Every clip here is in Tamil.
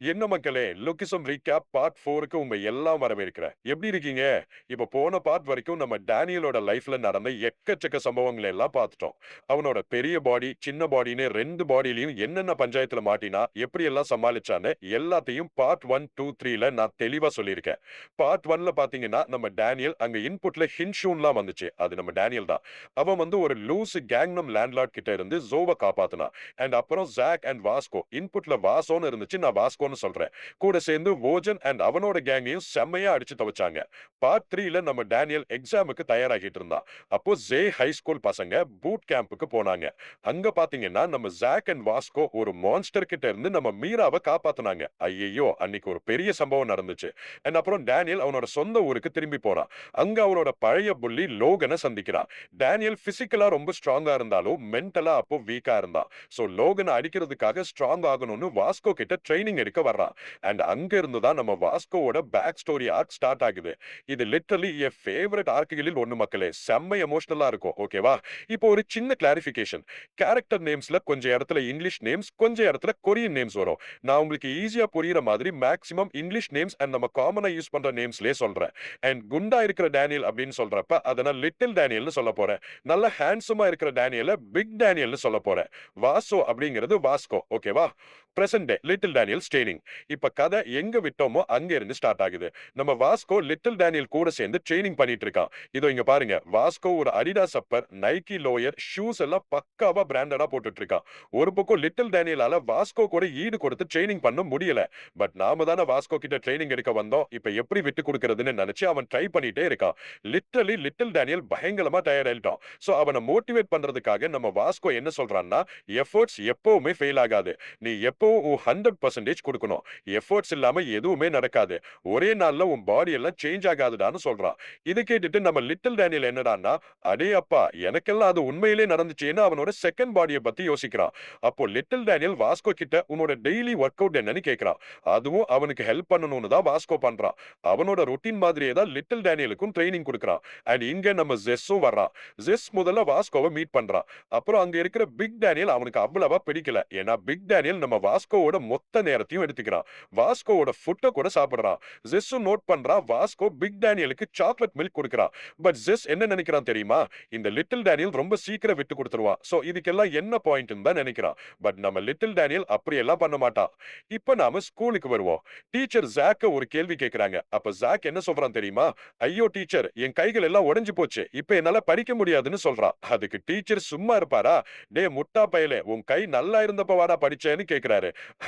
என்ன மக்களே! லொக்கிசம் ரீகேப் பார்ட் 4க்கு உங்க எல்லாம் வரவேற்கிறேன். எப்படி இருக்கீங்க? இப்ப போன பார்ட் வரைக்கும் நம்ம டேனியலோட லைஃப்ல நடந்த எக்கச்சக்க சம்பவங்கள எல்லாம் பார்த்துட்டோம். அவனோட பெரிய பாடி, சின்ன பாடின்னு 2 பாடியிலயும் என்னென்ன பஞ்சாயத்துல மாட்டினா, எப்படியெல்லாம் சமாளிச்சான்னு எல்லாத்தையும் பார்ட் 1, 2, 3ல நான் தெளிவா சொல்லியிருக்கேன். பார்ட் 1ல பார்த்தீங்கன்னா, நம்ம டேனியல் அங்க இன்புட்ல ஹின்ஷூன்லாம் வந்துச்சு. அது நம்ம டேனியல் தான். அவன் வந்து ஒரு லூசு கேங்னம் லேண்ட்லார்ட் கிட்ட இருந்து ஜோவ காப்பாத்துனான். அண்ட் அப்புறம் ஜாக் அண்ட் வாஸ்கோ இன்புட்ல வாசோன்னு இருந்துச்சு. நான் வாஸ்கோன்னு சொல்றேன். கூட சேர்ந்து வோஜன் அண்ட் அவனோட கேங்கையும் செம்மையா அடிச்சு துவைச்சாங்க. பார்ட் 3ல நம்ம டேனியல் எக்ஸாமுக்கு தயாராகிட்டு இருந்தான். அப்போ ஜே ஹை ஸ்கூல் பசங்க பூட் கேம்புக்கு போனாங்க. அங்க பாத்தீங்கன்னா நம்ம ஜாக் அண்ட் வாஸ்கோ ஒரு மான்ஸ்டர் கிட்ட இருந்து நம்ம மீராவை காப்பாத்துனாங்க. ஐயையோ, அன்னைக்கு ஒரு பெரிய சம்பவம் நடந்துச்சு. அண்ட் அப்புறம் டேனியல் அவனோட சொந்த ஊருக்கு திரும்பி போறான். அங்க அவனோட பழைய புள்ளி லோகனை சந்திக்கிறான். டேனியல் பிசிக்கலா ரொம்ப ஸ்ட்ராங்கா இருந்தாலும் மென்டலா அப்போ வீக்கா இருந்தான். சோ லோகனை அடிக்கிறதுக்காக ஸ்ட்ராங் ஆகணும்னு வாஸ்கோ கிட்ட ட்ரைனிங் எடுக்க வர்றான். அண்ட் அங்க இருந்து தான் நம்ம வாஸ்கோவோட பேக் ஸ்டோரி ஆர்க் ஸ்டார்ட் ஆகுது. இது லிட்டரலி என் ஃபேவரட் ஆர்க்குகளில் ஒன்னு மக்களே. செம்ம எமோஷனலா இருக்கும். ஓகேவா? இப்போ ஒரு சின்ன கிளாரிஃபிகேஷன். கேரக்டர் நேம்ஸ்ல கொஞ்சம் இடத்துல இங்கிலீஷ் நேம்ஸ், கொஞ்சம் இடத்துல கொரியன் நேம்ஸ் வரும். நான் உங்களுக்கு ஈஸியா புரியுற மாதிரி மேக்ஸிமம் இங்கிலீஷ் நேம்ஸ் அண்ட் நம்ம காமனா யூஸ் பண்ற நேம்ஸ்லயே சொல்றேன். அண்ட் குண்டா இருக்கிற டேனியல் அப்படின்னு சொல்றப்ப அத நான் லிட்டில் டேனியல்னு சொல்ல போறேன். நல்ல ஹேண்ட்ஸமா இருக்கிற டேனியல பிக் டேனியல்னு சொல்ல போறேன். வாசோ அப்படிங்கிறது வாஸ்கோ. ஓகேவா? பிரசன்ட் டே லிட்டில் டேனியல் ஸ்டேனிங். இப்ப கதை எங்க விட்டோமோ அங்க இருந்து ஸ்டார்ட் ஆகுது. நம்ம வாஸ்கோ லிட்டில் டேனியல் கூட சேர்ந்து ட்ரெயினிங் பண்ணிட்டு இருக்கான். இதோ இங்க பாருங்க. வாஸ்கோ ஒரு Adidas upper, Nike lower, shoes எல்லாம் பக்காவா பிராண்டடா போட்டுட்டு இருக்கான். ஒரு பக்கம் லிட்டில் டேனியலால வாஸ்கோ கூட ஈடு கொடுத்து ட்ரெயினிங் பண்ண முடியல. பட் நாம தானே வாஸ்கோ கிட்ட ட்ரெயினிங் எடுக்க வந்தோம். இப்ப எப்படி விட்டு கொடுக்கறதுன்னு நினைச்சு அவன் ட்ரை பண்ணிட்டே இருக்கான். லிட்டரலி லிட்டில் டேனியல் பயங்கரமா டயர்ட் ஆயிட்டான். சோ அவனை மோட்டிவேட் பண்றதுக்காக நம்ம வாஸ்கோ என்ன சொல்றான்னா, எஃபோர்ட்ஸ் எப்பவுமே ஃபெயில் ஆகாது. நீ எப்பவும் 100% கொடுக்கணும். எஃபோர்ட்ஸ் இல்லாம எதுவுமே நடக்காது. ஒரே நாள்ல உன் பாடி எல்லாம் சேஞ்ச் ஆகாதுடான்னு சொல்றான். இதை கேட்டுட்டு நம்ம லிட்டில் டேனியல் என்னடான்னா, அடே அப்பா, எனக்கெல்லாம் அது உண்மையிலே நடந்துச்சேன்னு அவனோட செகண்ட் பாடியை பத்தி யோசிக்கிறான். அப்போ லிட்டில் டேனியல் வாஸ்கோ கிட்ட உன்னோட டெய்லி ஒர்க் அவுட் என்னன்னு கேட்கிறான். அதுவும் அவனுக்கு ஹெல்ப் பண்ணணும்னு தான் வாஸ்கோ பண்றான். அவனோட ரொட்டீன் மாதிரியே தான் லிட்டில் டேனியலுக்கும் ட்ரைனிங் கொடுக்கறான். அண்ட் இங்க நம்ம ஜெஸ்ஸும் வர்றான். ஜெஸ் முதல்ல வாஸ்கோவை மீட் பண்றான். அப்புறம் அங்க இருக்கிற பிக் டேனியல் அவனுக்கு அவ்வளவா பிடிக்கல. ஏன்னா பிக் டேனியல் நம்ம வாஸ்கோவோட மொத்த நேரத்தையும் எடுத்துக்கிறான். வாஸ்கோவோட ஃபுட்டை கூட சாப்பிடுறான். ஜெஸ்ஸும் நோட் பண்றான். வாஸ்கோ பிக் டேனியலுக்கு சாக்லேட் மில்க் கொடுக்கறான். பட் ஜெஸ் என்ன நினைக்கிறான் தெரியுமா? இந்த லிட்டில் டேனியல் ரொம்ப சீக்கிரம் விட்டு கொடுத்துருவான். சோ இதுக்கெல்லாம் என்ன பாயிண்ட்னு தான் நினைக்கிறான். பட் நம்ம லிட்டில் டேனியல் அப்படியெல்லாம் பண்ண மாட்டான். இப்ப நாம ஸ்கூலுக்கு வருவோம். டீச்சர் ஜாக்க ஒரு கேள்வி கேட்கறாங்க. அப்ப ஜாக் என்ன சொல்றான் தெரியுமா? ஐயோ டீச்சர், என் கைகள் எல்லாம் உடைஞ்சு போச்சு. இப்ப என்னால படிக்க முடியாதுன்னு சொல்றான். அதுக்கு டீச்சர் சும்மா இருப்பாரா? டே முட்டா பயலே, உன் கை நல்லா இருந்தப்ப வாடா படிச்சேன்னு கேக்குறாரு.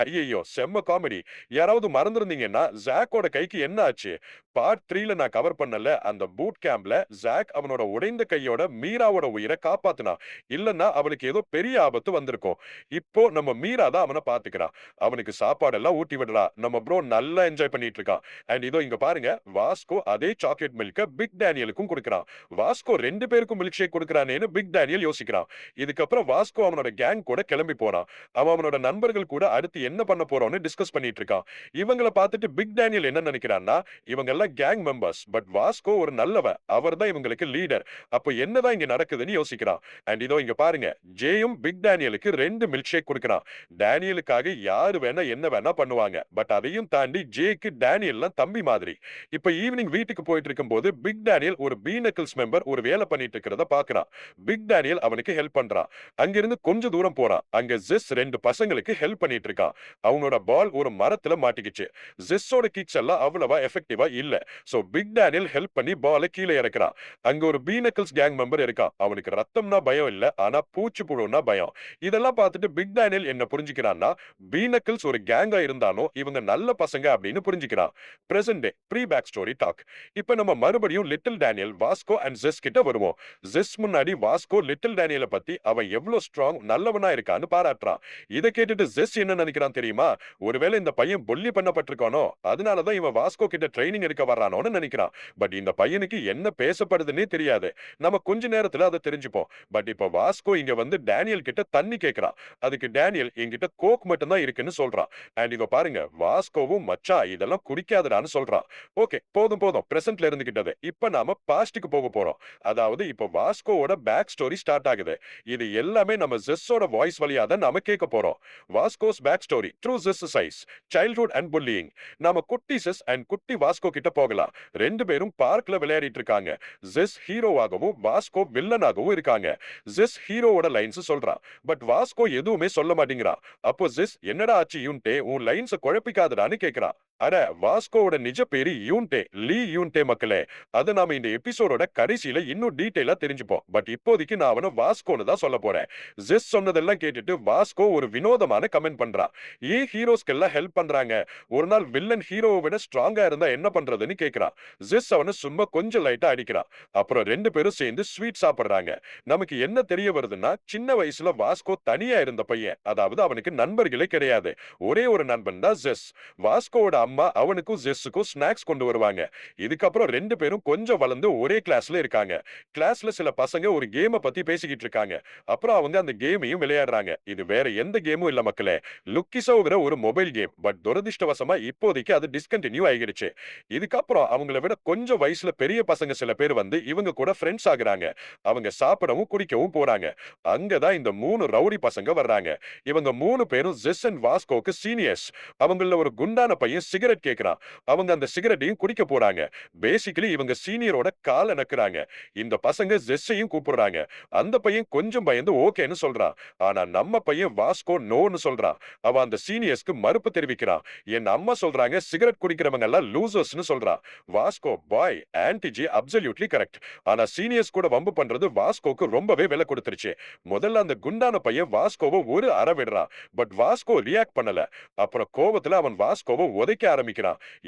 ஐயையோ, செம்ம காமெடி. யாராவது மறந்திருந்தீங்கன்னா ஜாக்கோட கைக்கு என்ன ஆச்சு? பார்ட் 3ல நான் கவர் பண்ணல. அந்த பூட் கேம்ப்ல ஜாக் அவனோட உடைந்த கையோட மீராவோட உயிரை காப்பாத்துனான். இல்லன்னா அவளுக்கு ஏதோ பெரிய ஆபத்து வந்திருக்கும். இப்போ நம்ம மீரா தான் அவனை பாத்துக்கிறான். அவனுக்கு சாப்பாடெல்லாம் ஊட்டி விடுறா. நம்ம ப்ரோ நல்லா என்ஜாய் பண்ணிட்டு இருக்கான். அண்ட் இதோ இங்க பாருங்க. வாஸ்கோ அதே சாக்லேட் மில்க பிக் டேனியலுக்கும் கொடுக்கறான். வாஸ்கோ 2 பேருக்கும் மில்க் ஷேக் கொடுக்கறானேன்னு பிக் டேனியல் யோசிக்கிறான். இதுக்கப்புறம் வாஸ்கோ அவனோட கேங் கூட கிளம்பி போறான். அவன் அவனோட நண்பர்கள் கூட அடுத்து என்ன பண்ண போறோம்னு டிஸ்கஸ் பண்ணிட்டு இருக்கான். இவங்கள பார்த்துட்டு பிக் டேனியல் என்ன நினைக்கிறான்னா, இவங்க எல்லாம் கேங் மெம்பர்ஸ். பட் வாஸ்கோ ஒரு நல்லவன். அவர்தான் இவங்களுக்கு லீடர். அப்போ என்னதான் இங்க நடக்குதுன்னு யோசிக்கிறான். அண்ட் இதோ இங்க பாருங்க. ஜேயும் பிக் டேனியலுக்கு 2 மில்க் ஷேக் கொடுக்கறான். டேனியலுக்காக யாரு வேணா என்ன வேணா பண்ணுவாங்க. பட் அதையும் தாண்டி ஜேக்கு டேனியல்லாம் தம்பி மாதிரி. இப்ப ஈவினிங் வீட்டுக்கு போயிட்டு இருக்கும்போது பிக் டேனியல் ஒரு பி நக்கிள்ஸ் மெம்பர் ஒரு வேலை பண்ணிட்டு இருக்கிறத பாக்குறான். பிக் டேனியல் அவனுக்கு ஹெல்ப் பண்றான். அங்கிருந்து கொஞ்சம் தூரம் போறான். அங்க ஜெஸ் 2 பசங்களுக்கு ஹெல்ப் பண்ணிட்டு இருக்கான். அவனோட பால் ஒரு மரத்துல மாட்டிக்கிச்சு. ஜெஸ்ஸோட கிக்ஸ் எல்லாம் அவ்வளவா எஃபெக்டிவா இல்ல. சோ பிக் டேனியல் ஹெல்ப் பண்ணி பாலை கீழே இறக்குறான். அங்க ஒரு பி நக்கிள்ஸ் கேங் மெம்பர் இருக்கான். அவனுக்கு ரத்தம்னா பயம் இல்ல, ஆனா பூச்சி புழுன்னா பயம். இதெல்லாம் பார்த்துட்டு பிக் டேனியல் என்ன புரிஞ்சுக்கிறான்னா, பி நக்கிள்ஸ் ஒரு கேங்கா இருந்தாலும் இவங்க நல்ல பசங்க அப்படின்னு புரிஞ்சுக்கிறான். Present day pre back story talk. இப்ப நம்ம மறுபடியும் little Daniel, Vasco and Jess கிட்ட வருவோம். ஜெஸ் முன்னாடி வாஸ்கோ லிட்டில் டேனியலை பத்தி அவன் எவ்வளவு ஸ்ட்ராங், நல்லவனா இருக்கான்னு பாராட்டுறான். இதை கேட்டுட்டு ஜெஸ் என்ன நினைக்கிறான் தெரியுமா? ஒருவேளை இந்த பையன் புல்லி பண்ணப்பட்டிருக்கானோ, அதனாலதான் இவன் வாஸ்கோ கிட்ட ட்ரைனிங் எடுக்க வர்றானோன்னு நினைக்கிறான். பட் இந்த பையனுக்கு என்ன பேசப்படுதுன்னே தெரியாது. நம்ம கொஞ்ச நேரத்துல அதை தெரிஞ்சுப்போம். பட் இப்ப வாஸ்கோ இங்க வந்து டேனியல் கிட்ட தண்ணி கேட்கிறான். அதுக்கு டேனியல் என்கிட்ட கோக் மட்டும் தான் இருக்குன்னு சொல்றான். அண்ட் இவ பாருங்க, வாஸ்கோவும் மச்சான் இதெல்லாம் குடிக்காதடான்னு சொல்றான். ஓகே, போதும் போதும், பிரசன்ட்ல இருந்துகிட்டது. இப்ப நாம பாஸ்டுக்கு போக போறோம். அதாவது இப்ப வாஸ்கோவோட பேக் ஸ்டோரி ஸ்டார்ட் ஆகுது. இது எல்லாமே நம்ம ஜெஸ்ஸோட வாய்ஸ் வழியா தான் நாம கேட்க போறோம். Vasco's back story through Jess side. Lies, childhood and bullying. நாம குட்டி ஜெஸ் அண்ட் குட்டி வாஸ்கோ கிட்ட போகலாம். ரெண்டு பேரும் பார்க்ல விளையாடிட்டு இருக்காங்க. ஜெஸ் ஹீரோவாகவும் வாஸ்கோ வில்லனாகவும் இருக்காங்க. ஜெஸ் ஹீரோவோட லைன்ஸ் சொல்றான். பட் வாஸ்கோ எதுவுமே சொல்ல மாட்டேங்கிறான். அப்போ ஜெஸ் என்னடா ஆச்சு யூன்டே, உன் லைன்ஸ குழப்பிக்காதடான்னு கேக்குறான். அட, வாஸ்கோவோட நிஜ பேரு யூன்டே, லீ யூன்டே மக்களே. அது நாம இந்த எபிசோடோட கடைசியில இன்னும் டீடைலா தெரிஞ்சுப்போம். பட் இப்போதைக்கு நான் அவனை வாஸ்கோன்னு தான் சொல்ல போறேன். ஜெஸ் சொன்னதெல்லாம் கேட்டுட்டு வாஸ்கோ ஒரு வினோதமான கமெண்ட் பண்றான். ஏன் ஹீரோஸ்க்கெல்லாம் ஹெல்ப் பண்றாங்க, ஒரு நாள் வில்லன் ஹீரோவை விட ஸ்ட்ராங்கா இருந்தா என்ன பண்றதுன்னு கேக்குறான். ஜெஸ் அவனை சும்மா கொஞ்சம் லைட்டா அடிக்கிறான். அப்புறம் ரெண்டு பேரும் சேர்ந்து ஸ்வீட் சாப்பிடுறாங்க. நமக்கு என்ன தெரிய வருதுன்னா, சின்ன வயசுல வாஸ்கோ தனியா இருந்த பையன், அதாவது அவனுக்கு நண்பர்களே கிடையாது. ஒரே ஒரு நண்பன் தான் ஜெஸ். வாஸ்கோவோட அம்மா அவனுக்கும் ஜெஸ்ஸுக்கும் ஸ்நாக்ஸ் கொண்டு வருவாங்க. இதுக்கப்புறம் ரெண்டு பேரும் கொஞ்சம் வளர்ந்து ஒரே கிளாஸ்ல இருக்காங்க. கிளாஸ்ல சில பசங்க ஒரு கேமை பத்தி பேசிக்கிட்டு இருக்காங்க. அப்புறம் அவங்க அந்த கேமையும் விளையாடுறாங்க. இது வேற எந்த கேமும் இல்ல மக்களே, லுக்கிசோங்கிற ஒரு மொபைல் கேம். பட் துரதிர்ஷ்டவசமா இப்போதைக்கு அது டிஸ்கண்டினியூ ஆகிடுச்சு. இதுக்கப்புறம் அவங்கள விட கொஞ்சம் வயசுல பெரிய பசங்க சில பேர் வந்து இவங்க கூட ஃப்ரெண்ட்ஸ் ஆகுறாங்க. அவங்க சாப்பிடவும் குடிக்கவும் போறாங்க. அங்கதான் இந்த மூணு ரவுடி பசங்க வர்றாங்க. இவங்க மூணு பேரும் ஜெஸ் அண்ட் வாஸ்கோக்கு சீனியர்ஸ். அவங்கள ஒரு குண்டான பையன் சிகரெட் கேக்குறான். அவங்க அந்த சிகரெட்டையும் குடிக்க போறாங்க. பேசிக்கலி இவங்க சீனியரோட கால நக்குறாங்க. இந்த பசங்க ஜெஸ்ஸையும் கூப்பிடுறாங்க. அந்த பையன் கொஞ்சம் பயந்து ஓகேன்னு சொல்றான். ஆனா நம்ம பையன் வாஸ்கோ நோன்னு சொல்றான். அவன் அந்த சீனியர்ஸ்க்கு மறுப்பு தெரிவிக்கிறான். என் அம்மா சொல்றாங்க சிகரெட் குடிக்கிறவங்க எல்லாம் லூசர்ஸ்னு சொல்றான். வாஸ்கோ பாய், ஆன்டிஜி அப்சல்யூட்லி கரெக்ட். ஆனா சீனியர்ஸ் கூட வம்பு பண்றது வாஸ்கோக்கு ரொம்பவே விலை கொடுத்துருச்சு. முதல்ல அந்த குண்டான பையன் வாஸ்கோவை ஒரு அற விடுறான். பட் வாஸ்கோ ரியாக்ட் பண்ணல. அப்புறம் கோவத்துல அவன் வாஸ்கோவை உதைக்க ஆரம்பிக்கிறான்.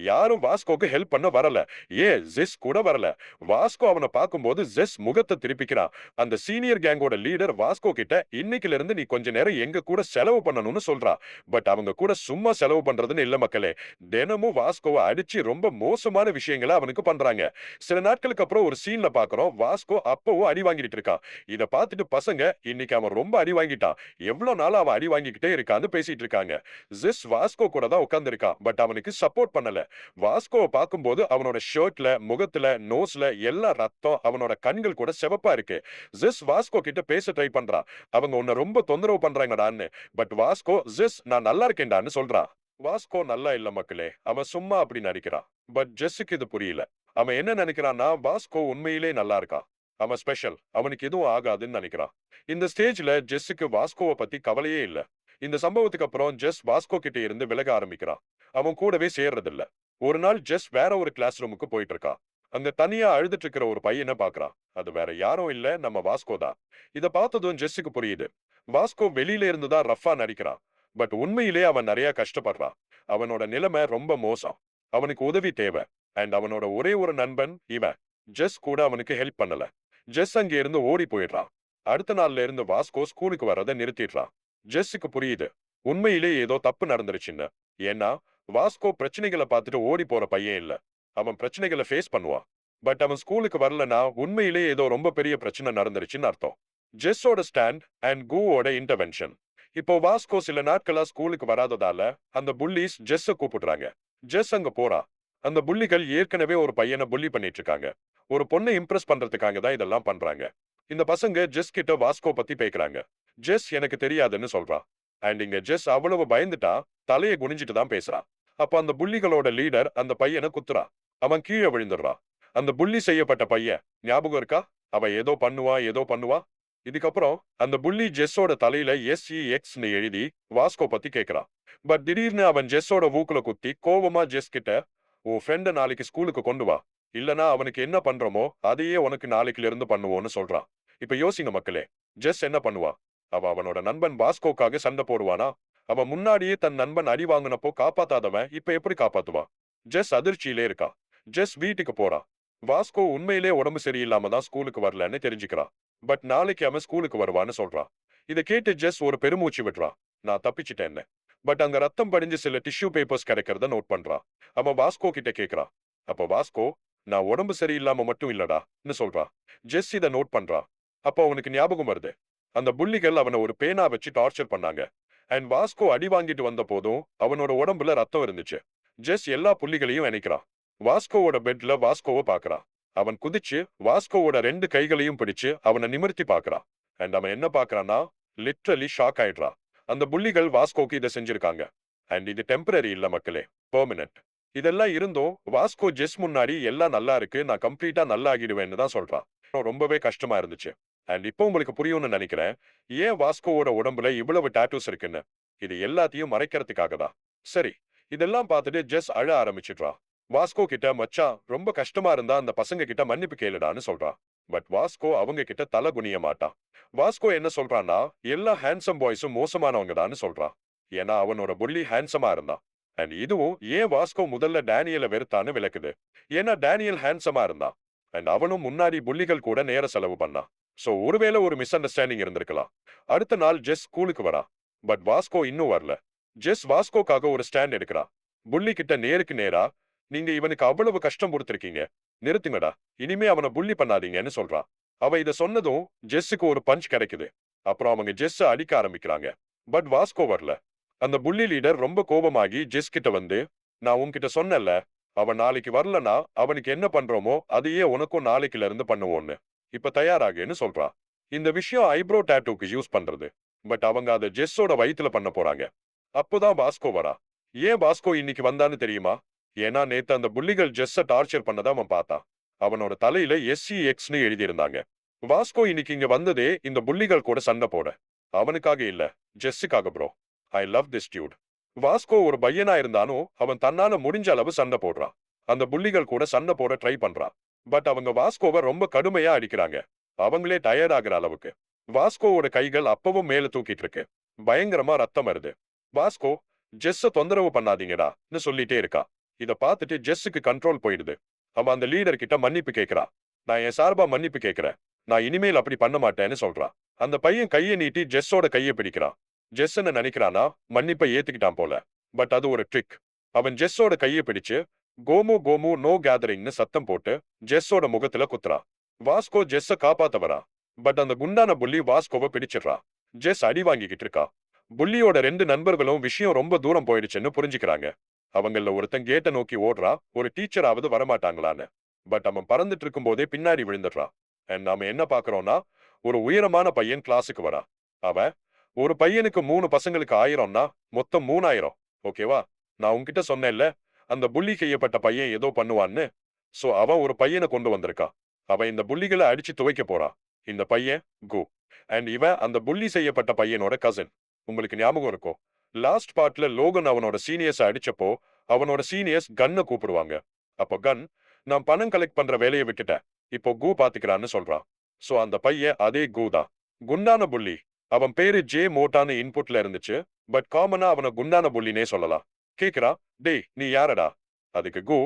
யாரும் வாஸ்கோக்கு ஹெல்ப் பண்ண வரல. ஜெஸ் கூட வரல. வாஸ்கோ அவனை பார்க்கும்போது ஜெஸ் முகத்தை திருப்பிக்கிறான். அந்த சீனியர் கேங்கோட லீடர் வாஸ்கோ கிட்ட இன்னைக்குல இருந்து நீ கொஞ்ச நேரம் எங்க கூட செலவு பண்ணணும்னு சொல்றான். பட் அவங்க கூட சும்மா செலவு பண்றதுன்னு இல்ல மக்களே. தினமும் வாஸ்கோவை அடிச்சு ரொம்ப மோசமான விஷயங்களை அவனுக்கு பண்றாங்க. சில நாட்களுக்கு அப்புறம் ஒரு சீன்ல பாக்குறோம், வாஸ்கோ அப்பவும் அடி வாங்கிட்டு இருக்கான். இத பார்த்துட்டு பசங்க இன்னைக்கு அவன் ரொம்ப அடி வாங்கிட்டான், எவ்வளவு நாள் அவன் அடி வாங்கிக்கிட்டே இருக்கான்னு பேசிட்டு இருக்காங்க. ஜெஸ் வாஸ்கோ கூட தான் உட்கார்ந்து இருக்கான். பட் அவனுக்கு சப்போர்ட் பண்ணல. வாஸ்கோவை பார்க்கும்போது அவனோட ஷர்ட்ல, முகத்துல, நோஸ்ல எல்லாம் ரத்தம். அவனோட கண்கள் கூட சிவப்பா இருக்கு. ஜெஸ் வாஸ்கோ கிட்ட பேச ட்ரை பண்றான். அவங்க உன்னை ரொம்ப தொந்தரவு பண்றாங்கடான்னு. பட் வாஸ்கோ ஜெஸ் நான் நல்லா இருக்கேன்டான்னு சொல்றான். வாஸ்கோ நல்லா இல்ல மக்களே, அவன் சும்மா அப்படி நடிக்கிறான். பட் ஜெஸ்ஸுக்கு இது புரியல. அவன் என்ன நினைக்கிறான்னா, வாஸ்கோ உண்மையிலே நல்லா இருக்கான், அவன் ஸ்பெஷல், அவனுக்கு எதுவும் ஆகாதுன்னு நினைக்கிறான். இந்த ஸ்டேஜ்ல ஜெஸ்ஸுக்கு வாஸ்கோவை பத்தி கவலையே இல்ல. இந்த சம்பவத்துக்கு அப்புறம் ஜெஸ் வாஸ்கோ கிட்ட இருந்து விலக ஆரம்பிக்கிறான். அவன் கூடவே சேர்றதில்ல. ஒரு நாள் ஜெஸ் வேற ஒரு கிளாஸ் ரூமுக்கு போயிட்டு இருக்கான். அங்க தனியா அழுதுட்டு இருக்கிற ஒரு பையனை பாக்குறான். அது வேற யாரும் இல்ல, நம்ம வாஸ்கோ தான். இத பார்த்ததும் ஜெஸ்ஸுக்கு புரியுது, வாஸ்கோ வெளியில இருந்து தான் ரஃபா நடிக்கிறான். பட் உண்மையிலே அவன் நிறைய கஷ்டப்படுறான். அவனோட நிலைமை ரொம்ப மோசம். அவனுக்கு உதவி தேவை. அண்ட் அவனோட ஒரே ஒரு நண்பன் இவன். ஜெஸ் கூட அவனுக்கு ஹெல்ப் பண்ணல. ஜெஸ் அங்க இருந்து ஓடி போயிடுறான். அடுத்த நாள்ல இருந்து வாஸ்கோ ஸ்கூலுக்கு வரதை நிறுத்திடுறான். ஜெஸ்ஸுக்கு புரியுது, உண்மையிலே ஏதோ தப்பு நடந்துருச்சுன்னு. ஏன்னா வாஸ்கோ பிரச்சனைகளை பார்த்துட்டு ஓடி போற பையன் இல்ல. அவன் பிரச்சனைகளை ஃபேஸ் பண்ணுவான். பட் அவன் ஸ்கூலுக்கு வரலனா உண்மையிலே ஏதோ ரொம்ப பெரிய பிரச்சனை நடந்துருச்சுன்னு அர்த்தம். ஜெஸ்ஸோட ஸ்டாண்ட் அண்ட் கூவோட இன்டர்வென்ஷன். இப்போ வாஸ்கோ சில நாட்களா ஸ்கூலுக்கு வராததால அந்த புல்லிஸ் ஜெஸ்ஸ கூப்பிடுறாங்க. ஜெஸ் அங்க போறான். அந்த புள்ளிகள் ஏற்கனவே ஒரு பையனை புள்ளி பண்ணிட்டு இருக்காங்க. ஒரு பொண்ணை இம்ப்ரெஸ் பண்றதுக்காக தான் இதெல்லாம் பண்றாங்க. இந்த பசங்க ஜெஸ் கிட்ட வாஸ்கோ பத்தி பேக்குறாங்க. ஜெஸ் எனக்கு தெரியாதுன்னு சொல்றான். அண்ட் இங்க ஜெஸ் அவ்வளவு பயந்துட்டா தலையை குனிஞ்சிட்டு தான் பேசுறான். அப்ப அந்த புள்ளிகளோட லீடர் அந்த பையனை குத்துறான். அவன் கீழே விழுந்துடுறான். அந்த புள்ளி செய்யப்பட்ட பையன் ஞாபகம் இருக்கா? அவன் ஏதோ பண்ணுவா. இதுக்கப்புறம் அந்த புள்ளி ஜெஸ்ஸோட தலையில SEXன்னு எழுதி வாஸ்கோ பத்தி கேக்குறான். பட் திடீர்னு அவன் ஜெஸ்ஸோட மூக்குல குத்தி கோவமா ஜெஸ் கிட்ட, உன் ஃப்ரெண்ட நாளைக்கு ஸ்கூலுக்கு கொண்டு வா, இல்லனா அவனுக்கு என்ன பண்றோமோ அதையே உனக்கு நாளைக்குல இருந்து பண்ணுவோன்னு சொல்றான். இப்ப யோசிங்க மக்களே, ஜெஸ் என்ன பண்ணுவா? அவனோட நண்பன் வாஸ்கோக்காக சண்டை போடுவானா? அவன் முன்னாடியே தன் நண்பன் அடி வாங்கினப்போ காப்பாத்தாதவன் இப்ப எப்படி காப்பாத்துவான்? ஜெஸ் அதிர்ச்சியிலே இருக்கா. ஜெஸ் வீட்டுக்கு போறான். வாஸ்கோ உண்மையிலே உடம்பு சரியில்லாம தான் ஸ்கூலுக்கு வரலன்னு தெரிஞ்சுக்கிறான். பட் நாளைக்கு அவன் ஸ்கூலுக்கு வருவான்னு சொல்றான். இதை கேட்டு ஜெஸ் ஒரு பெருமூச்சு விடுறான். நான் தப்பிச்சிட்டேன்னு. பட் அங்க ரத்தம் படிஞ்சு சில டிஷ்யூ பேப்பர்ஸ் கிடைக்கிறத நோட் பண்றான். அவன் வாஸ்கோ கிட்ட கேக்குறான். அப்ப வாஸ்கோ, நான் உடம்பு சரியில்லாம மட்டும் இல்லடான்னு சொல்றான். ஜெஸ் இதை நோட் பண்றான். அப்போ அவனுக்கு ஞாபகம் வருது, அந்த புள்ளிகள் அவனை ஒரு பேனா வச்சு டார்ச்சர் பண்ணாங்க. அண்ட் வாஸ்கோ அடி வாங்கிட்டு வந்த போதும் அவனோட உடம்புல ரத்தம் இருந்துச்சு. ஜெஸ் எல்லா புள்ளிகளையும் நினைக்கிறான். வாஸ்கோவோட பெட்ல வாஸ்கோவை பாக்குறான். அவன் குதிச்சு வாஸ்கோவோட 2 கைகளையும் பிடிச்சு அவனை நிமிர்த்தி பாக்குறான். அண்ட் அவன் என்ன பாக்குறான்னா, லிட்ரலி ஷாக் ஆயிடுறான். அந்த புள்ளிகள் வாஸ்கோக்கு இதை செஞ்சிருக்காங்க. அண்ட் இது டெம்பரரி இல்ல மக்களே, பெர்மனன்ட். இதெல்லாம் இருந்தும் வாஸ்கோ ஜெஸ் முன்னாடி எல்லாம் நல்லா இருக்கு, நான் கம்ப்ளீட்டா நல்லா ஆகிடுவேன்னு தான் சொல்றான். ரொம்பவே கஷ்டமா இருந்துச்சு. அண்ட் இப்போ உங்களுக்கு புரியும்னு நினைக்கிறேன், ஏன் வாஸ்கோவோட உடம்புல இவ்வளவு டாட்டூஸ் இருக்குன்னு. இது எல்லாத்தையும் மறைக்கிறதுக்காக தான். சரி, இதெல்லாம் பார்த்துட்டு ஜெஸ் அழ ஆரம்பிச்சிடுறா. வாஸ்கோ கிட்ட மச்சான் ரொம்ப கஷ்டமா இருந்தா அந்த பசங்க கிட்ட மன்னிப்பு கேளுடான்னு சொல்றா. பட் வாஸ்கோ அவங்க கிட்ட தலை குனிய மாட்டான். வாஸ்கோ என்ன சொல்றான்னா, எல்லா ஹேண்ட்ஸம் பாய்ஸும் மோசமானவங்கதான்னு சொல்றான். ஏன்னா அவனோட புள்ளி ஹேண்ட்ஸமா இருந்தான். அண்ட் இதுவும் ஏன் வாஸ்கோ முதல்ல டேனியலை வெறுத்தான்னு விளக்குது. ஏன்னா டேனியல் ஹேண்ட்ஸமா இருந்தான். அண்ட் அவனும் முன்னாடி புள்ளிகள் கூட நேர செலவு பண்ணான். சோ ஒருவேளை ஒரு மிஸ் அண்டர்ஸ்டாண்டிங் இருந்திருக்கலாம். அடுத்த நாள் ஜெஸ் ஸ்கூலுக்கு வரா. பட் வாஸ்கோ இன்னும் வரல. ஜெஸ் வாஸ்கோக்காக ஒரு ஸ்டாண்ட் எடுக்கிறா. புள்ளி கிட்ட நேருக்கு நேரா, நீங்க இவனுக்கு அவ்வளவு கஷ்டம் கொடுத்திருக்கீங்க, நிறுத்துங்கடா, இனிமே அவனை புள்ளி பண்ணாதீங்கன்னு சொல்றா. அவ இத சொன்னதும் ஜெஸ்ஸுக்கு ஒரு பஞ்ச் கிடைக்குது. அப்புறம் அவங்க ஜெஸ் அடிக்க ஆரம்பிக்கிறாங்க. பட் வாஸ்கோ வரல. அந்த புள்ளி லீடர் ரொம்ப கோபமாகி ஜெஸ் கிட்ட வந்து, நான் உன்கிட்ட சொன்னேன்ல, அவன் நாளைக்கு வரலனா அவனுக்கு என்ன பண்றோமோ அதையே உனக்கும் நாளைக்குல இருந்து பண்ணுவோன்னு. இப்ப தயாராகுன்னு சொல்றா. இந்த விஷயம் ஐப்ரோ டாட்டூக்கு யூஸ் பண்றது. பட் அவங்க அதை ஜெஸ்ஸோட வயித்துல பண்ண போறாங்க. அப்போதான் வாஸ்கோ வரா. ஏன் வாஸ்கோ இன்னைக்கு வந்தான்னு தெரியுமா? ஏன்னா நேத்து அந்த புள்ளிகள் ஜெஸ்ஸ டார்ச்சர் பண்ணதா அவன் பார்த்தான். அவனோட தலையில SCXன்னு எழுதியிருந்தாங்க. வாஸ்கோ இன்னைக்கு இங்க வந்ததே இந்த புள்ளிகள் கூட சண்டை போட. அவனுக்காக இல்ல, ஜெஸ்ஸுக்காக bro. I love this dude. Vasco ஒரு பையனா இருந்தாலும் அவன் தன்னால முடிஞ்ச அளவு சண்டை போடுறான். அந்த புள்ளிகள் கூட சண்டை போட ட்ரை பண்றான். பட் அவங்க வாஸ்கோவை ரொம்ப கடுமையா அடிக்கிறாங்க. அவங்களே டயர்ட் ஆகுற அளவுக்கு. வாஸ்கோவோட கைகள் அப்பவும் மேல தூக்கிட்டு இருக்கு. பயங்கரமா ரத்தம் வருது. வாஸ்கோ, ஜெஸ்ஸ தொந்தரவு பண்ணாதீங்கடான்னு சொல்லிட்டே இருக்கா. இத பார்த்துட்டு ஜெஸ்ஸுக்கு கண்ட்ரோல் போயிடுது. அவன் அந்த லீடர் கிட்ட மன்னிப்பு கேட்கிறா. நான் என் சார்பா மன்னிப்பு கேட்கிறேன். நான் இனிமேல் அப்படி பண்ண மாட்டேன்னு சொல்றான். அந்த பையன் கையை நீட்டி ஜெஸ்ஸோட கையை பிடிக்கிறான். ஜெஸ் என்ன நினைக்கிறானா, மன்னிப்பை ஏத்துக்கிட்டான் போல. பட் அது ஒரு ட்ரிக். அவன் ஜெஸ்ஸோட கையை பிடிச்சு கோமு கோமு நோ கேதரிங்னு சத்தம் போட்டு ஜெஸ்ஸோட முகத்துல குத்துறான். வாஸ்கோ ஜெஸ்ஸ காப்பாத்த வரா. பட் அந்த குண்டான புள்ளி வாஸ்கோவை பிடிச்சிடுறா. ஜெஸ் அடி வாங்கிக்கிட்டு இருக்கா. புள்ளியோட 2 நண்பர்களும் விஷயம் ரொம்ப தூரம் போயிடுச்சுன்னு புரிஞ்சுக்கிறாங்க. அவங்கள ஒருத்தன் கேட்ட நோக்கி ஓடுறா, ஒரு டீச்சராவது வரமாட்டாங்களான்னு. பட் அவன் பறந்துட்டு இருக்கும் போதே பின்னாடி விழுந்துடுறான். அண்ட் நாம என்ன பாக்குறோம்னா, ஒரு உயரமான பையன் கிளாஸுக்கு வரா. அவன் ஒரு பையனுக்கு 3 பசங்களுக்கு 1000னா மொத்தம் 3000. ஓகேவா? நான் உன்கிட்ட சொன்னேன்ல, அந்த புள்ளி செய்யப்பட்ட பையன் ஏதோ பண்ணுவான்னு. சோ அவன் ஒரு பையனை கொண்டு வந்திருக்கான். அவன் இந்த புள்ளிகளை அடிச்சு துவைக்க போறான். இந்த பையன் கு. அண்ட் இவன் அந்த புள்ளி செய்யப்பட்ட பையனோட கசின். உங்களுக்கு ஞாபகம் இருக்கும், லாஸ்ட் பார்ட்ல லோகன் அவனோட சீனியர்ஸ் அடிச்சப்போ அவனோட சீனியர்ஸ் கன்னை கூப்பிடுவாங்க. அப்போ கன், நான் பணம் கலெக்ட் பண்ற வேலையை விட்டுட்டேன், இப்போ கு பாத்துக்கிறான்னு சொல்றான். சோ அந்த பையன் அதே கு தான். குண்டான புள்ளி. அவன் பேரு ஜே மோட்டான்னு இன்புட்ல இருந்துச்சு. பட் காமனா அவனை குண்டான புள்ளினே சொல்லலாம். கேக்குறா, டேய் நீ யாரடா? அதுக்கு கு,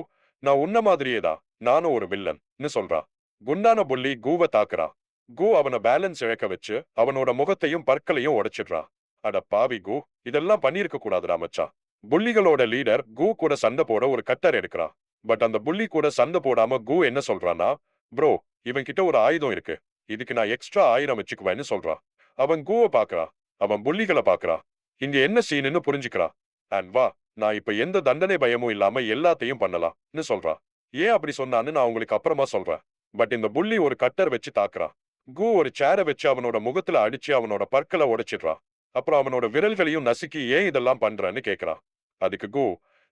நான் உன்ன மாதிரியே தான், நானும் ஒரு வில்லன்னு சொல்றா. குண்டான புள்ளி கூவ தாக்குறா. கு அவனை பேலன்ஸ் இழக்க வச்சு அவனோட முகத்தையும் பற்களையும் உடைச்சிடுறா. அட பாவி கு, இதெல்லாம் பண்ணிருக்க கூடாதுடா மச்சான். புள்ளிகளோட லீடர் கு கூட சண்டை போட ஒரு கட்டர் எடுக்கிறா. பட் அந்த புள்ளி கூட சண்டை போடாம கு என்ன சொல்றானா, ப்ரோ, இவன் கிட்ட ஒரு ஆயுதம் இருக்கு, இதுக்கு நான் எக்ஸ்ட்ரா 1000 வச்சுக்குவேன்னு சொல்றான். அவன் குவ பாக்குறா. அவன் புள்ளிகளை பாக்குறா. இங்க என்ன சீனுன்னு புரிஞ்சுக்கிறா. அண்ட் வா, நான் இப்ப எந்த தண்டனை பயமும் இல்லாம எல்லாத்தையும் பண்ணலாம்னு சொல்றா. ஏன் அப்படி சொன்னான்னு நான் உங்களுக்கு அப்புறமா சொல்றேன். பட் இந்த புள்ளி ஒரு கட்டர் வச்சு தாக்குறா. கு ஒரு சேரை வச்சு அவனோட முகத்துல அடிச்சு அவனோட பற்களை உடைச்சிடுறா. அப்புறம் அவனோட விரல்களையும் நசுக்கி ஏன் இதெல்லாம் பண்றன்னு கேக்குறான். அதுக்கு கு,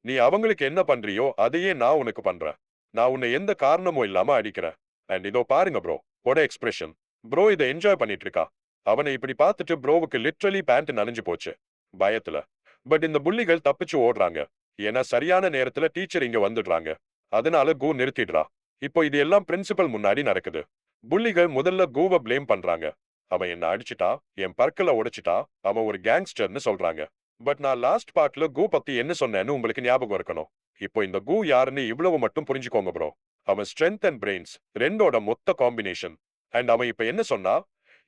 நீ அவங்களுக்கு என்ன பண்றியோ அதையே நான் உனக்கு பண்றேன். நான் உன்னை எந்த காரணமும் இல்லாம அடிக்கிறேன். அண்ட் இதோ பாருங்க ப்ரோ, ஓட எக்ஸ்பிரஷன். ப்ரோ இதை என்ஜாய் பண்ணிட்டு இருக்கா. அவனை இப்படி பார்த்துட்டு ப்ரோவுக்கு லிட்ரலி பேண்ட் நனைஞ்சு போச்சு பயத்துல. பட் இந்த புள்ளிகள் தப்பிச்சு ஓடுறாங்க. ஏன்னா சரியான நேரத்துல டீச்சர் இங்க வந்துடுறாங்க. அதனால கு நிறுத்திடுறா. இப்போ இது எல்லாம் பிரின்சிபல் முன்னாடி நடக்குது. புள்ளிகள் முதல்ல கூவ பிளேம் பண்றாங்க. அவன் என்ன அடிச்சுட்டா, என் பற்களை உடைச்சிட்டா, அவன் ஒரு கேங்ஸ்டர்னு சொல்றாங்க. பட் நான் லாஸ்ட் பார்ட்ல கு பத்தி என்ன சொன்னேன்னு உங்களுக்கு ஞாபகம் இருக்கணும். இப்போ இந்த கு யாருன்னு இவ்வளவு மட்டும் புரிஞ்சுக்கோங்க ப்ரோ. அவன் ஸ்ட்ரென்த் அண்ட் பிரெயின்ஸ் ரெண்டோட மொத்த காம்பினேஷன். அண்ட் அவன் இப்ப என்ன சொன்னா,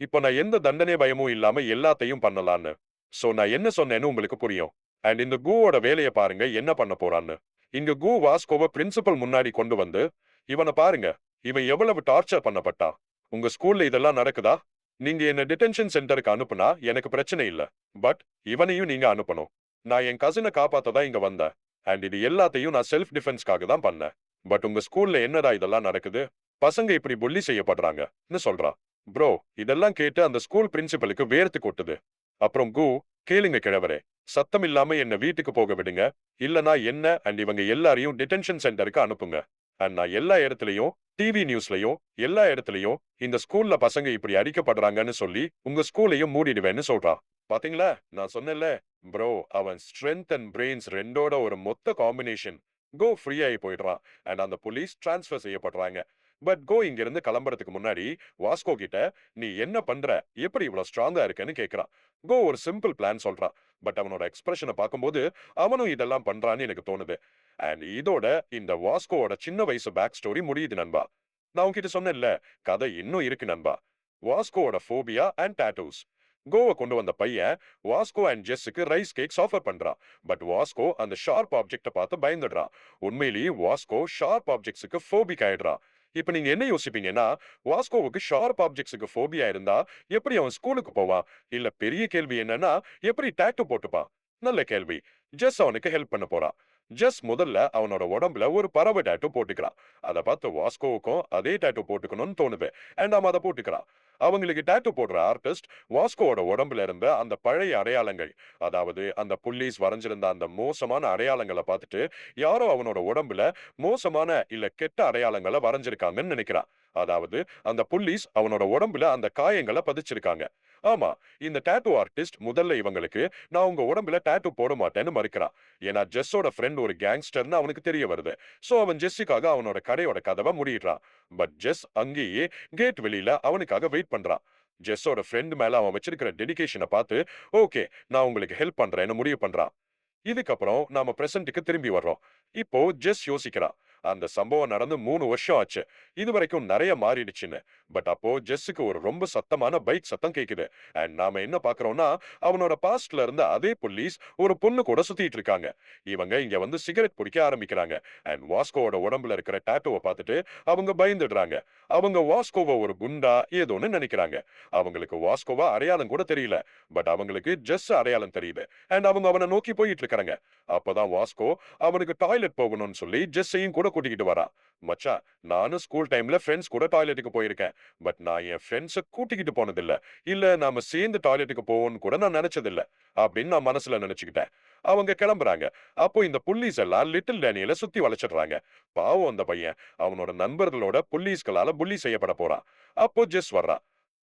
இப்போ நான் எந்த தண்டனை பயமும் இல்லாம எல்லாத்தையும் பண்ணலான்னு. சோ நான் என்ன சொன்னேன்னு உங்களுக்கு புரியும். அண்ட் இந்த குவோட வேலையை பாருங்க என்ன பண்ண போறான்னு. இங்க கு வாஸ்கோவை பிரின்சிபல் முன்னாடி கொண்டு வந்து, இவனை பாருங்க, இவன் எவ்வளவு டார்ச்சர் பண்ணப்பட்டா. உங்க ஸ்கூல்ல இதெல்லாம் நடக்குதா? நீங்க என்ன டிடென்ஷன் சென்டருக்கு அனுப்புனா எனக்கு பிரச்சனை இல்ல. பட் இவனையும் நீங்க அனுப்பணும். நான் என் கசினை காப்பாத்ததான் இங்க வந்தேன். அண்ட் இது எல்லாத்தையும் நான் செல்ஃப் டிஃபென்ஸ்க்காக தான் பண்ணேன். பட் உங்க ஸ்கூல்ல என்னடா இதெல்லாம் நடக்குது? பசங்க இப்படி புள்ளி செய்யப்படுறாங்கன்னு சொல்றா. ப்ரோ, இதெல்லாம் கேட்டு அந்த ஸ்கூல் பிரின்சிபலுக்கு வேர்த்து கொட்டுது. அப்புறம் கு, கேளுங்க கிழவரே, சத்தம் இல்லாம என்ன வீட்டுக்கு போக விடுங்க. இல்லனா என்ன அண்ட் இவங்க எல்லாரையும் டிடென்ஷன் சென்டருக்கு அனுப்புங்க. அண்ட் நான் எல்லா இடத்துலயும் டிவி நியூஸ்லயும் எல்லா இடத்துலயும் இந்த ஸ்கூல்ல பசங்க இப்படி அடிக்கப்படுறாங்கன்னு சொல்லி உங்க ஸ்கூலையும் மூடிடுவேன்னு சொல்றான். பாத்தீங்களா? நான் சொன்னேன்ல ப்ரோ, அவன் ஸ்ட்ரென்த் அண்ட் பிரெயின்ஸ் ரெண்டோட ஒரு மொத்த காம்பினேஷன். கோ ஃப்ரீ ஆகி போயிடுறான் அண்ட் அந்த போலீஸ் டிரான்ஸ்ஃபர் செய்யப்படுறாங்க. பட் கோ இங்க இருந்து கிளம்புறதுக்கு முன்னாடி வாஸ்கோ கிட்ட நீ என்ன பண்ற, எப்படி இவ்வளவு ஸ்ட்ராங்கா இருக்கன்னு கேக்குறான். கோ ஒரு சிம்பிள் பிளான் சொல்றான். பட் அவனோட எக்ஸ்பிரஷனை பார்க்கும்போது அவனும் இதெல்லாம் பண்றான்னு எனக்கு தோணுது. அண்ட் இதோட இந்த வாஸ்கோவோட சின்ன வயசு பேக் ஸ்டோரி முடியுது நண்பா. நான் உன்கிட்ட சொன்னேன்ல, கதை இன்னும் இருக்கு நண்பா. வாஸ்கோவோட ஃபோபியா அண்ட் டாட்டூஸ். கோவை கொண்டு வந்த பையன் வாஸ்கோ அண்ட் ஜெஸ்ஸுக்கு ரைஸ் கேக்ஸ் ஆஃபர் பண்றான். பட் வாஸ்கோ அந்த ஷார்ப் ஆப்ஜெக்ட பார்த்து பயந்துடுறான். உண்மையிலேயே வாஸ்கோ ஷார்ப் ஆப்ஜெக்ட்ஸுக்கு ஃபோபிக் ஆயிடுறான். இப்ப நீங்க என்ன யோசிப்பீங்கன்னா, வாஸ்கோவுக்கு ஷார்ப் ஆப்ஜெக்ட்ஸுக்கு ஃபோபியா இருந்தா எப்படி அவன் ஸ்கூலுக்கு போவான்? இல்ல பெரிய கேள்வி என்னன்னா, எப்படி டாட்டூ போட்டுப்பான்? நல்ல கேள்வி. ஜெஸ் அவனுக்கு ஹெல்ப் பண்ண போறான். ஜெஸ் முதல்ல அவனோட உடம்புல ஒரு பறவை டாட்டூ போட்டுக்கிறான். அதை பார்த்து வாஸ்கோவுக்கும் அதே டாட்டூ போட்டுக்கணும்னு தோணுது. அண்ட் அவன் அதை போட்டுக்கிறான். அவங்களுக்கு டாட்டூ போடுற ஆர்டிஸ்ட் வாஸ்கோவோட உடம்புல இருந்த அந்த பழைய அடையாளங்கள், அதாவது அந்த புள்ளீஸ் வரைஞ்சிருந்த அந்த மோசமான அடையாளங்களை பார்த்துட்டு யாரோ அவனோட உடம்புல மோசமான இல்ல கெட்ட அடையாளங்களை வரைஞ்சிருக்காங்கன்னு நினைக்கிறான். அதாவது அந்த புள்ளீஸ் அவனோட உடம்புல அந்த காயங்களை பதிச்சிருக்காங்க. ஆமா, இந்த டாட்டூ ஆர்டிஸ்ட் முதல்ல இவங்களுக்கு நான் உங்க உடம்புல டாட்டூ போட மாட்டேன்னு மறுக்கிறான். ஏன்னா ஜெஸ்ஸோட ஃப்ரெண்ட் ஒரு கேங்ஸ்டர்னு அவனுக்கு தெரிய வருது. சோ அவன் ஜெஸ்ஸுக்காக அவனோட கடையோட கதவை மூடிடுறான். பட் ஜெஸ் அங்கேயே கேட் வெளியில அவனுக்காக வெயிட் பண்றான். ஜெஸ்ஸோட ஃப்ரெண்ட் மேல அவன் வச்சிருக்கிற டெடிகேஷனை பார்த்து ஓகே, நான் உங்களுக்கு ஹெல்ப் பண்றேன்னு முடிவு பண்றான். இதுக்கப்புறம் நாம பிரசன்ட்டுக்கு திரும்பி வர்றோம். இப்போ ஜெஸ் யோசிக்கிறான். அந்த சம்பவம் நடந்து 3 வருஷம் ஆச்சு. இது வரைக்கும் நிறைய மாறிடுச்சுன்னு. பட் அப்போ ஜெஸ்ஸுக்கு ஒரு ரொம்ப சத்தமான பைக் சத்தம் கேக்குது. அண்ட் நாம என்ன பாக்குறோம்னா, அவனோட பாஸ்ட்ல இருந்த அதே போலீஸ் ஒரு பொண்ணு கூட சுத்திட்டு இருக்காங்க. இவங்க இங்க வந்து சிகரெட் பிடிக்க ஆரம்பிக்கிறாங்க. அண்ட் வாஸ்கோவோட உடம்புல இருக்கிற டாட்டூவை பார்த்துட்டு அவங்க பயந்துடுறாங்க. அவங்க வாஸ்கோவை ஒரு குண்டா ஏதோன்னு நினைக்கிறாங்க. அவங்களுக்கு வாஸ்கோவா அடையாளம் கூட தெரியல. பட் அவங்களுக்கு ஜெஸ் அடையாளம் தெரியுது. அண்ட் அவங்க அவனை நோக்கி போயிட்டு இருக்காங்க. அப்பதான் வாஸ்கோ அவனுக்கு டாய்லெட் போகணும்னு சொல்லி ஜெஸ்ஸையும் கூட கூட்டிக்கிட்டு வரா. மச்சான், நானும் ஸ்கூல் டைம்ல ஃப்ரெண்ட்ஸ் கூட டாய்லெட்டுக்கு போயிருக்கேன். பட் நான் என் ஃப்ரெண்ட்ஸை கூட்டிக்கிட்டு போனதில்ல. இல்ல நாம சேர்ந்து டாய்லெட்டுக்கு போவோம்னு கூட நான் நினைச்சதில்ல அப்படின்னு நான் மனசுல நினைச்சுக்கிட்டேன். அவங்க கிளம்புறாங்க. அப்போ இந்த புள்ளீஸ் எல்லாம் லிட்டில் டேனியலை சுத்தி வளைச்சிடுறாங்க. பாவம் அந்த பையன் அவனோட நண்பர்களோட புள்ளீஸ்களால புள்ளி செய்யப்பட போறான். அப்போ ஜெஸ் வர்றா.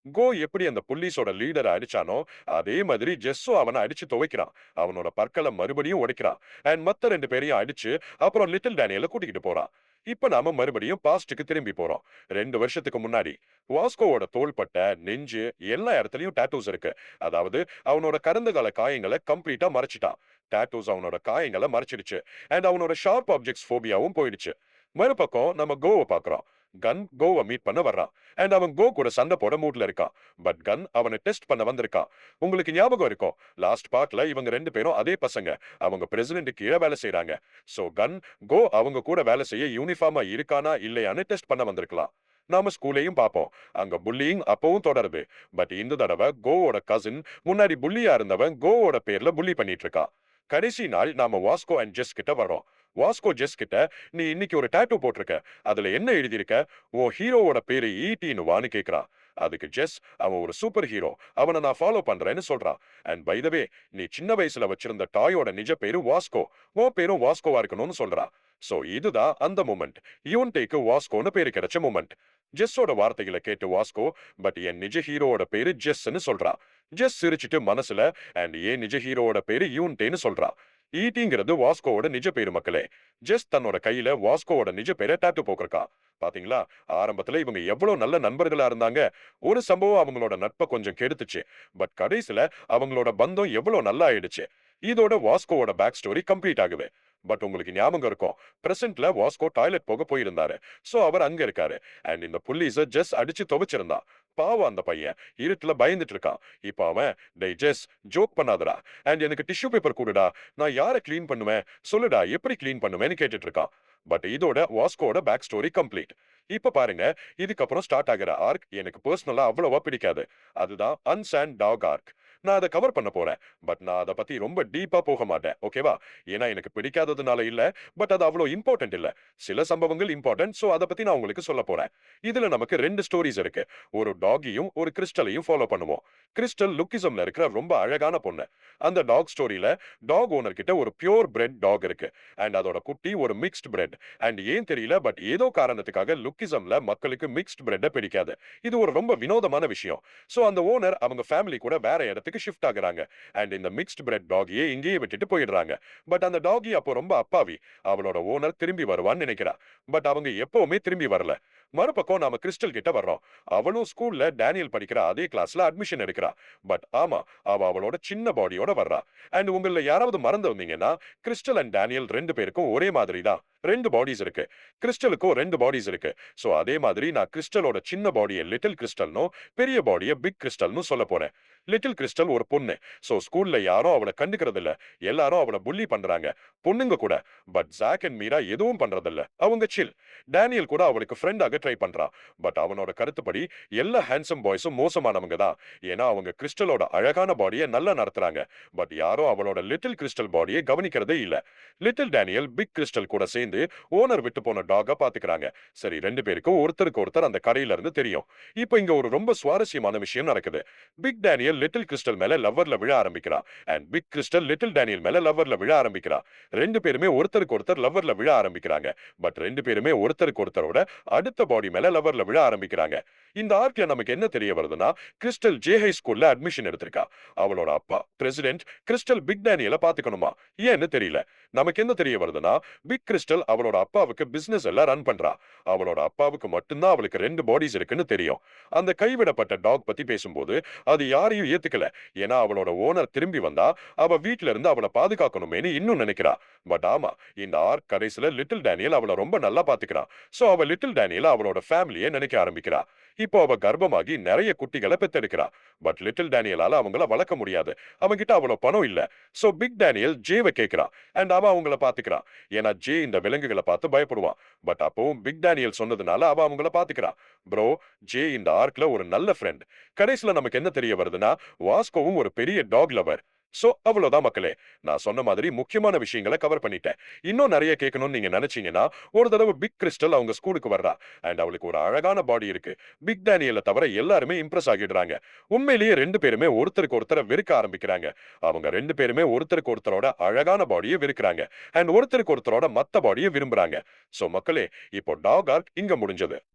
கோ எப்படி அந்த புள்ளீஸோட லீடரை அடிச்சானோ அதே மாதிரி ஜெஸ்ஸும் அவனை அடிச்சு துவைக்கிறான். அவனோட பற்களை மறுபடியும் உடைக்கிறான். அண்ட் மத்த 2 பேரையும் அடிச்சு அப்புறம் லிட்டில் டேனியலை கூட்டிக்கிட்டு போறான். இப்ப நாம மறுபடியும் பாஸ்டுக்கு திரும்பி போறோம். 2 வருஷத்துக்கு முன்னாடி வாஸ்கோவோட தோள்பட்டை, நெஞ்சு எல்லா இடத்துலயும் டாட்டூஸ் இருக்கு. அதாவது அவனோட கடந்த கால காயங்களை கம்ப்ளீட்டா மறைச்சிட்டான். டாட்டூஸ் அவனோட காயங்களை மறைச்சிடுச்சு. அண்ட் அவனோட ஷார்ப் ஆப்ஜெக்ட்ஸ் ஃபோபியாவும் போயிடுச்சு. மறுபக்கம் நம்ம கோவை பாக்குறோம். கன் கோவை மீட் பண்ண வர்றான். அண்ட் அவன் கோ கூட சண்டை போட மூட்ல இருக்கான். பட் கன் அவனை டெஸ்ட் பண்ண வந்திருக்கான். உங்களுக்கு ஞாபகம் இருக்கும், லாஸ்ட் பார்ட்ல இவங்க 2 பேரும் அதே பசங்க. அவங்க பிரசிடென்ட் கீழே வேலை செய்றாங்க. சோ கன் கோ அவங்க கூட வேலை செய்ய யூனிஃபார்மா இருக்கானா இல்லையான்னு டெஸ்ட் பண்ண வந்திருக்கலாம். நாம ஸ்கூலையும் பார்ப்போம். அங்க புல்லிங் அப்பவும் தொடருது. பட் இந்த தடவை கோவோட கசின் முன்னாடி புள்ளியா இருந்தவன் கோவோட பேர்ல புள்ளி பண்ணிட்டு இருக்கான். கடைசி நாள் நாம வாஸ்கோ அண்ட் ஜெஸ் கிட்ட வரோம். வாஸ்கோ ஜெஸ் கிட்ட நீ இன்னைக்கு ஒரு டாட்டூ போட்டிருக்க, அதுல என்ன எழுதியிருக்க, உன் ஹீரோவோட பேரு ஈட்டின்னு வான்னு கேக்குறான். அதுக்கு ஜெஸ் அவன் ஒரு சூப்பர் ஹீரோ, அவனை நான் ஃபாலோ பண்றேன்னு சொல்றான். அண்ட் பை த வே, நீ சின்ன வயசுல வச்சிருந்த டாயோட நிஜ பேரு வாஸ்கோ, உன் பேரும் வாஸ்கோவா இருக்கணும்னு சொல்றான். சோ இதுதான் அந்த மூமெண்ட். யூன்டேக்கு வாஸ்கோன்னு பேரு கிடைச்ச மூமெண்ட். ஜெஸ்ஸோட வார்த்தைகளை கேட்டு வாஸ்கோ பட் என் நிஜ ஹீரோவோட பேரு ஜெஸ்ன்னு சொல்றான். ஜெஸ் சிரிச்சிட்டு மனசுல அண்ட் ஏன் நிஜ ஹீரோவோட பேரு யூன்டேன்னு சொல்றான். ஈட்டிங்கிறது வாஸ்கோவோட நிஜ பேரு மக்களே. ஜெஸ் தன்னோட கையில வாஸ்கோவோட நிஜ பேரை டாட்டூ போட்டிருக்கா. பாத்தீங்களா, ஆரம்பத்துல இவங்க எவ்வளவு நல்ல நண்பர்களா இருந்தாங்க. ஒரு சம்பவம் அவங்களோட நட்பை கொஞ்சம் கெடுத்துச்சு. பட் கடைசில அவங்களோட பந்தம் எவ்வளவு நல்லா ஆயிடுச்சு. இதோட வாஸ்கோவோட பேக் ஸ்டோரி கம்ப்ளீட் ஆகுது. பட் உங்களுக்கு ஞாபகம் இருக்கும், பிரசன்ட்ல வாஸ்கோ டாய்லெட் போக போயிருந்தாரு. சோ அவர் அங்க இருக்காரு. அண்ட் இந்த புள்ளீஸ ஜெஸ் அடிச்சு துவைச்சிருந்தான். பாவம் அந்த பையன் இருட்டுல பயந்துட்டு இருக்கான். இப்ப அவன் டேய் ஜெஸ், ஜோக் பண்ணாதடா, அண்ட் எனக்கு டிஷ்யூ பேப்பர் கூடுடா, நான் யாரை கிளீன் பண்ணுவேன் சொல்லுடா, எப்படி கிளீன் பண்ணுவேன்னு கேட்டுட்டு இருக்கான். பட் இதோட வாஸ்கோட பேக் ஸ்டோரி கம்ப்ளீட். இப்ப பாருங்க, இதுக்கப்புறம் ஸ்டார்ட் ஆகிற ஆர்க் எனக்கு பர்சனலா அவ்வளவா பிடிக்காது. அதுதான் அன்சாண்ட் டாக் ஆர்க். நான் அத கவர் பண்ண போறேன். பட் நான் அத பத்தி ரொம்ப டீப்பா போக மாட்டேன். ஓகேவா? ஏன்னா எனக்கு பிடிக்காததுனால இல்ல. பட் அது அவ்வளோ இம்பார்ட்டன்ட் இல்ல. சில சம்பவங்கள் இம்பார்ட்டன்ட். சோ அத பத்தி நான் உங்களுக்கு சொல்லப் போறேன். இதுல நமக்கு 2 ஸ்டோரீஸ் இருக்கு. ஒரு டாகியும், ஒரு கிறிஸ்டலையும் ஃபாலோ பண்ணுவோம். கிறிஸ்டல் லுக்கிசம்ல இருக்கிற ரொம்ப அழகான பொண்ணு. அந்த டாக் ஸ்டோரியில டாக் ஓனர் கிட்ட ஒரு பியூர் பிரெட் டாக் இருக்கு. அண்ட் அதோட குட்டி ஒரு மிக்ஸ்ட் பிரெட். அண்ட் ஏன் தெரியல பட் ஏதோ காரணத்துக்காக லுக்கிசம்ல மக்களுக்கு மிக்ஸ்ட் பிரெட்ட பிடிக்காது. இது ஒரு ரொம்ப வினோதமான விஷயம். சோ அந்த ஓனர் அவங்க ஃபேமிலி கூட வேற இடத்துக்கு ஷிஃப்ட் ஆகுறாங்க. அண்ட் இந்த மிக்ஸ்ட் பிரெட் டாகியை இங்கேயே விட்டுட்டு போயிடுறாங்க. பட் அந்த டாகி அப்போ ரொம்ப அப்பாவி. அவளோட ஓனர் திரும்பி வருவான்னு நினைக்கிறா. பட் அவங்க எப்பவுமே திரும்பி வரல. மறுபக்கம் நாம கிறிஸ்டல் கிட்ட வர்றோம். அவளும் ஸ்கூல்ல டேனியல் படிக்கிற அதே கிளாஸ்ல அட்மிஷன் எடுக்கிறா. பட் ஆமா, அவளோட சின்ன பாடியோட வர்றா. அண்ட் உங்கள யாராவது மறந்து வந்தீங்கன்னா, கிறிஸ்டல் அண்ட் டேனியல் 2 பேருக்கும் ஒரே மாதிரி தான். 2 பாடிஸ் இருக்கு. கிறிஸ்டலுக்கும் 2 பாடிஸ் இருக்கு. சோ அதே மாதிரி நான் கிறிஸ்டலோட சின்ன பாடிய லிட்டில் கிறிஸ்டல்னும், பெரிய பாடிய பிக் கிறிஸ்டல்னு சொல்லப் போறேன். லிட்டில் கிறிஸ்டல் ஒரு பொண்ணு. சோ ஸ்கூல்ல யாரும் அவள கண்டுக்கிறது இல்ல. எல்லாரும் அவள புல்லி பண்றாங்க. பொண்ணுங்க கூட. பட் ஜாக் அண்ட் மீரா எதுவும் பண்றதில்ல. அவங்க சில். டேனியல் கூட அவளுக்கு ஃப்ரெண்டாக ட்ரை பண்றான். பட் அவனோட கருத்துப்படி எல்லா ஹேண்ட்ஸம் பாய்ஸும் மோசமானவங்க தான். ஏன்னா அவங்க கிறிஸ்டலோட அழகான பாடியை நல்லா நடத்துறாங்க. பட் யாரும் அவளோட லிட்டில் கிறிஸ்டல் பாடியை கவனிக்கிறதே இல்ல. லிட்டில் டேனியல் பிக் கிறிஸ்டல் கூட சேர்ந்து ஓனர் விட்டு போன டாக பாத்துக்கிறாங்க. சரி 2 பேருக்கும் ஒருத்தருக்கு ஒருத்தர் அந்த கடையில இருந்து தெரியும். இப்போ இங்க ஒரு ரொம்ப சுவாரஸ்யமான விஷயம் நடக்குது. பிக் டேனியல் லிட்டில் கிறிஸ்டல் மேல லவ்வர்ல விழ ஆரம்பிக்கிறா. And big Crystal little Daniel மேல லவ்வர்ல விழ ஆரம்பிக்கிறா. 2 பேருமே ஒருத்தருக்கு ஒருத்தர் லவ்வர்ல விழ ஆரம்பிக்கிறாங்க. பட் 2 பேருமே ஒருத்தருக்கு ஒருத்தரோட அடுத்த பாடி மேல லவ்வர்ல விழ ஆரம்பிக்கிறாங்க. இந்த ஆர்க்ல நமக்கு என்ன தெரிய வருதுன்னா, கிறிஸ்டல் ஜே ஹை ஸ்கூல்ல அட்மிஷன் எடுத்திருக்கா. அவளோட அப்பா பிரசிடென்ட் கிறிஸ்டல் பிக் டேனியலை பாத்துக்கணுமா? ஏன்னு தெரியல. நமக்கு என்ன தெரிய வருதுன்னா, பிக் கிறிஸ்டல் அவளோட அப்பாவுக்கு பிசினஸ் எல்லாம் ரன் பண்றா. அவளோட அப்பாவுக்கு மட்டும்தான் அவளுக்கு 2 பாடிஸ் இருக்குன்னு தெரியும். அந்த கைவிடப்பட்ட டாக் பத்தி பேசும்போது அது யாரையும் ஏத்துக்கல. ஏன்னா அவளோட ஓனர் திரும்பி வந்தா அவ வீட்ல இருந்து அவளை பாதுகாக்கணுமேனு இன்னும் நினைக்கிறா. பட் ஆமா, இந்த ஆர்க் கடைசில லிட்டில் டேனியல் அவளை ரொம்ப நல்லா பாத்துக்கிறான். சோ அவ லிட்டில் டேனியல் அவளோட ஃபேமிலியை நினைக்க ஆரம்பிக்கிறா. இப்போ அவ கர்ப்பமாகி நிறைய குட்டிகளை பெத்தெடுக்கிறா. பட் லிட்டில் டேனியலால அவங்கள வளர்க்க முடியாது. அவங்கிட்ட அவ்வளவு பணம் இல்ல. சோ பிக் டேனியல் ஜேவை கேட்கிறா. அண்ட் அவ அவங்கள பாத்துக்கிறா. ஏன்னா ஜே இந்த விலங்குகளை பார்த்து பயப்படுவான். பட் அப்பவும் பிக் டேனியல் சொன்னதுனால அவ அவங்கள பாத்துக்கிறா. ப்ரோ, ஜே இந்த ஆர்க்ல ஒரு நல்ல ஃப்ரெண்ட். கடைசில நமக்கு என்ன தெரிய வருதுன்னா, வாஸ்கோவும் ஒரு பெரிய டாக் லவர். சோ அவ்வளவுதான் மக்களே. நான் சொன்ன மாதிரி முக்கியமான விஷயங்களை கவர் பண்ணிட்டேன். இன்னும் நிறைய கேட்கணும்னு நீங்க நினைச்சீங்கன்னா, ஒரு தடவை பிக் கிறிஸ்டல் அவங்க ஸ்கூலுக்கு வர்றா. அண்ட் அவளுக்கு ஒரு அழகான பாடி இருக்கு. பிக் டேனியலை தவிர எல்லாருமே இம்ப்ரெஸ் ஆகிடுறாங்க. உண்மையிலேயே 2 பேருமே ஒருத்தருக்கு ஒருத்தரை வெறுக்க ஆரம்பிக்கிறாங்க. அவங்க 2 பேருமே ஒருத்தருக்கு ஒருத்தரோட அழகான பாடியை வெறுக்கிறாங்க. அண்ட் ஒருத்தருக்கு ஒருத்தரோட மத்த பாடியை விரும்புறாங்க. சோ மக்களே, இப்போ டாக் ஆர்க் இங்க முடிஞ்சது.